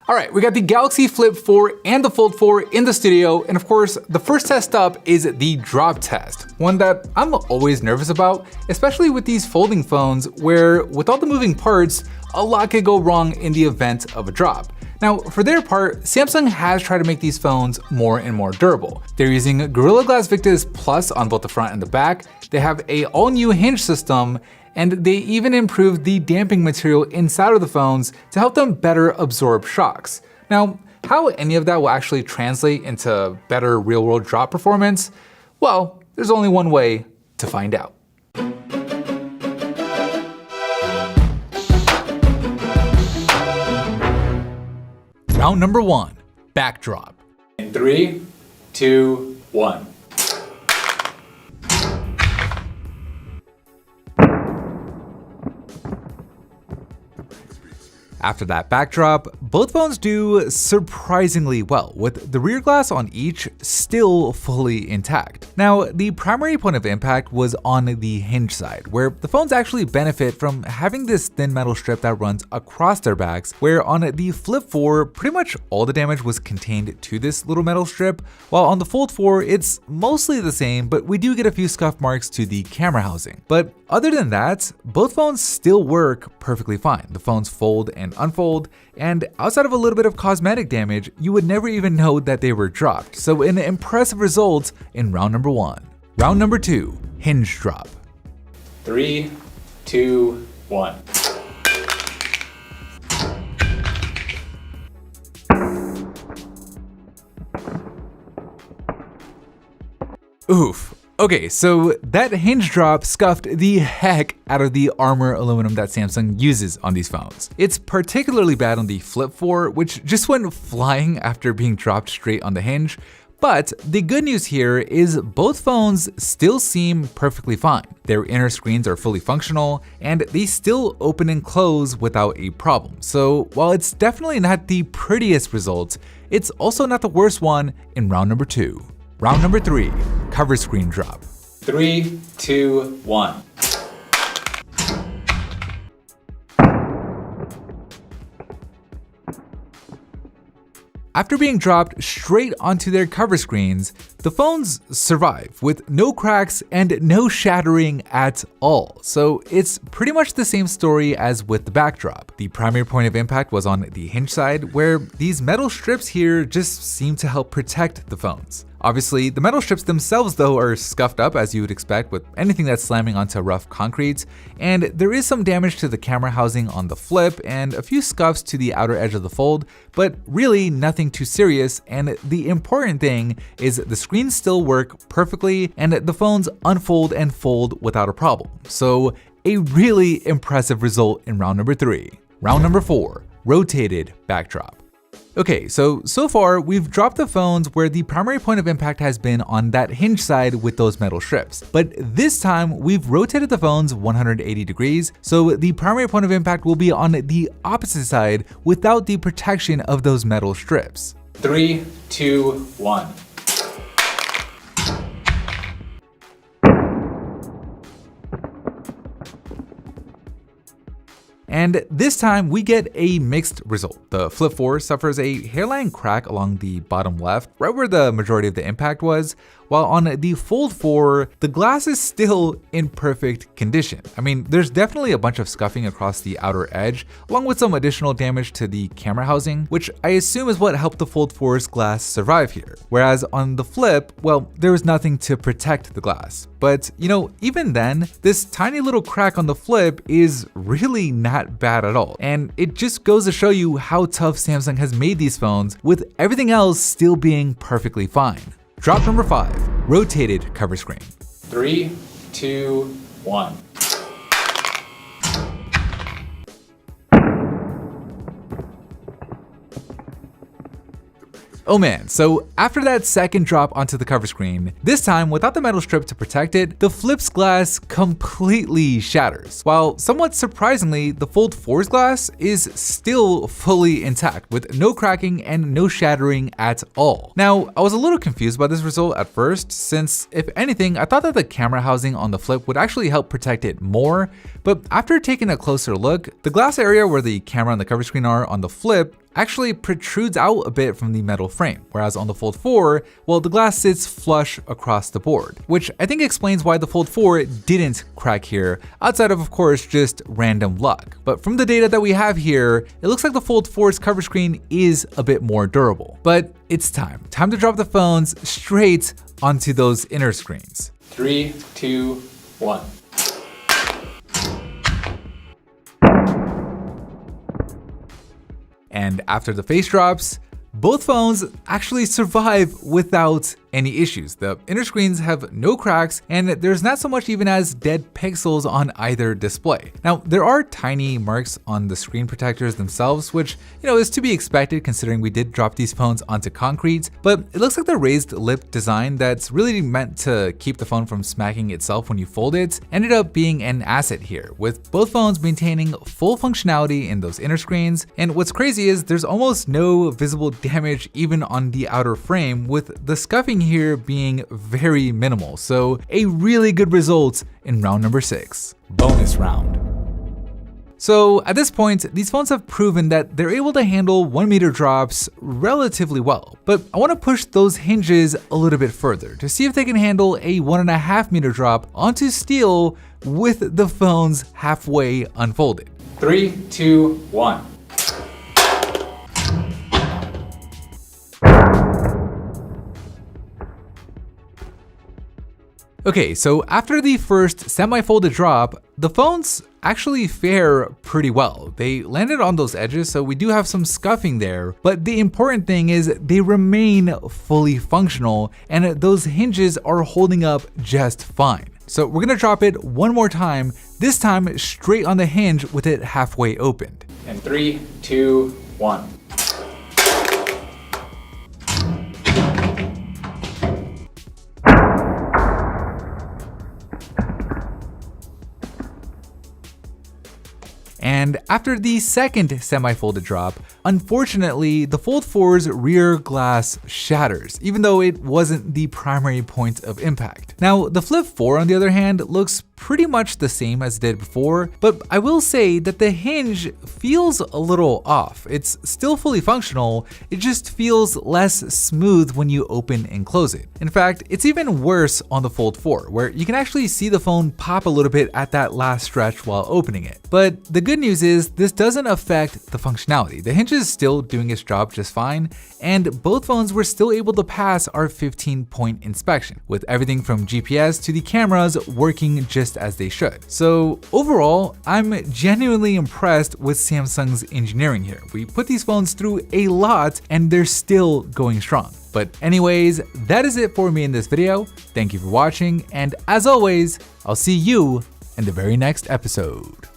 All right, we got the Galaxy Flip 4 and the Fold 4 in the studio, and of course, the first test up is the drop test, one that I'm always nervous about, especially with these folding phones where, with all the moving parts, a lot could go wrong in the event of a drop. Now, for their part, Samsung has tried to make these phones more and more durable. They're using Gorilla Glass Victus Plus on both the front and the back, they have a all-new hinge system, and they even improved the damping material inside of the phones to help them better absorb shocks. Now, how any of that will actually translate into better real-world drop performance? Well, there's only one way to find out. Round number 1, backdrop. In 3, 2, 1. After that backdrop, both phones do surprisingly well, with the rear glass on each still fully intact. Now, the primary point of impact was on the hinge side, where the phones actually benefit from having this thin metal strip that runs across their backs, where on the Flip 4, pretty much all the damage was contained to this little metal strip, while on the Fold 4, it's mostly the same, but we do get a few scuff marks to the camera housing. But other than that, both phones still work perfectly fine. The phones fold and unfold, and outside of a little bit of cosmetic damage, you would never even know that they were dropped. So an impressive result in round number 1. Round number 2, hinge drop. 3, 2, 1. Oof. Okay, so that hinge drop scuffed the heck out of the armor aluminum that Samsung uses on these phones. It's particularly bad on the Flip 4, which just went flying after being dropped straight on the hinge. But the good news here is both phones still seem perfectly fine. Their inner screens are fully functional, and they still open and close without a problem. So while it's definitely not the prettiest result, it's also not the worst one in round number 2. Round number 3, cover screen drop. 3, 2, 1. After being dropped straight onto their cover screens, the phones survive with no cracks and no shattering at all. So it's pretty much the same story as with the backdrop. The primary point of impact was on the hinge side, where these metal strips here just seem to help protect the phones. Obviously, the metal strips themselves though are scuffed up, as you would expect with anything that's slamming onto rough concrete, and there is some damage to the camera housing on the Flip and a few scuffs to the outer edge of the Fold, but really nothing too serious, and the important thing is the screens still work perfectly and the phones unfold and fold without a problem. So a really impressive result in round number 3. Round number 4, rotated backdrop. Okay, so far we've dropped the phones where the primary point of impact has been on that hinge side with those metal strips. But this time we've rotated the phones 180 degrees, so the primary point of impact will be on the opposite side without the protection of those metal strips. 3, 2, 1. And this time we get a mixed result. The Flip 4 suffers a hairline crack along the bottom left, right where the majority of the impact was, while on the Fold 4, the glass is still in perfect condition. I mean, there's definitely a bunch of scuffing across the outer edge, along with some additional damage to the camera housing, which I assume is what helped the Fold 4's glass survive here. Whereas on the Flip, well, there was nothing to protect the glass. But, you know, even then, this tiny little crack on the Flip is really not bad at all. And it just goes to show you how tough Samsung has made these phones, with everything else still being perfectly fine. Drop number 5, rotated cover screen. 3, 2, 1. Oh man, so after that second drop onto the cover screen, this time without the metal strip to protect it, the Flip's glass completely shatters. While somewhat surprisingly, the Fold 4's glass is still fully intact with no cracking and no shattering at all. Now, I was a little confused by this result at first, since if anything, I thought that the camera housing on the Flip would actually help protect it more, but after taking a closer look, the glass area where the camera and the cover screen are on the Flip actually protrudes out a bit from the metal frame, whereas on the Fold 4, well, the glass sits flush across the board, which I think explains why the Fold 4 didn't crack here, outside of course, just random luck. But from the data that we have here, it looks like the Fold 4's cover screen is a bit more durable. But it's time to drop the phones straight onto those inner screens. 3, 2, 1. And after the face drops, both phones actually survive without any issues. The inner screens have no cracks, and there's not so much even as dead pixels on either display. Now, there are tiny marks on the screen protectors themselves, which, is to be expected considering we did drop these phones onto concrete, but it looks like the raised lip design that's really meant to keep the phone from smacking itself when you fold it ended up being an asset here, with both phones maintaining full functionality in those inner screens. And what's crazy is there's almost no visible damage even on the outer frame, with the scuffing here being very minimal. So a really good result in round number 6. Bonus round. So at this point, these phones have proven that they're able to handle 1 meter drops relatively well, but I want to push those hinges a little bit further to see if they can handle a 1.5 meter drop onto steel with the phones halfway unfolded. 3, 2, 1. Okay, so after the first semi-folded drop, the phones actually fare pretty well. They landed on those edges, so we do have some scuffing there, but the important thing is they remain fully functional and those hinges are holding up just fine. So we're gonna drop it one more time, this time straight on the hinge with it halfway opened. And 3, 2, 1. And after the second semi-folded drop, unfortunately, the Fold 4's rear glass shatters, even though it wasn't the primary point of impact. Now, the Flip 4, on the other hand, looks pretty much the same as it did before, but I will say that the hinge feels a little off. It's still fully functional, it just feels less smooth when you open and close it. In fact, it's even worse on the Fold 4, where you can actually see the phone pop a little bit at that last stretch while opening it. But the good news is this doesn't affect the functionality. The hinge is still doing its job just fine, and both phones were still able to pass our 15-point inspection, with everything from GPS to the cameras working just as they should. So overall, I'm genuinely impressed with Samsung's engineering here. We put these phones through a lot and they're still going strong. But anyways, that is it for me in this video. Thank you for watching, and as always, I'll see you in the very next episode.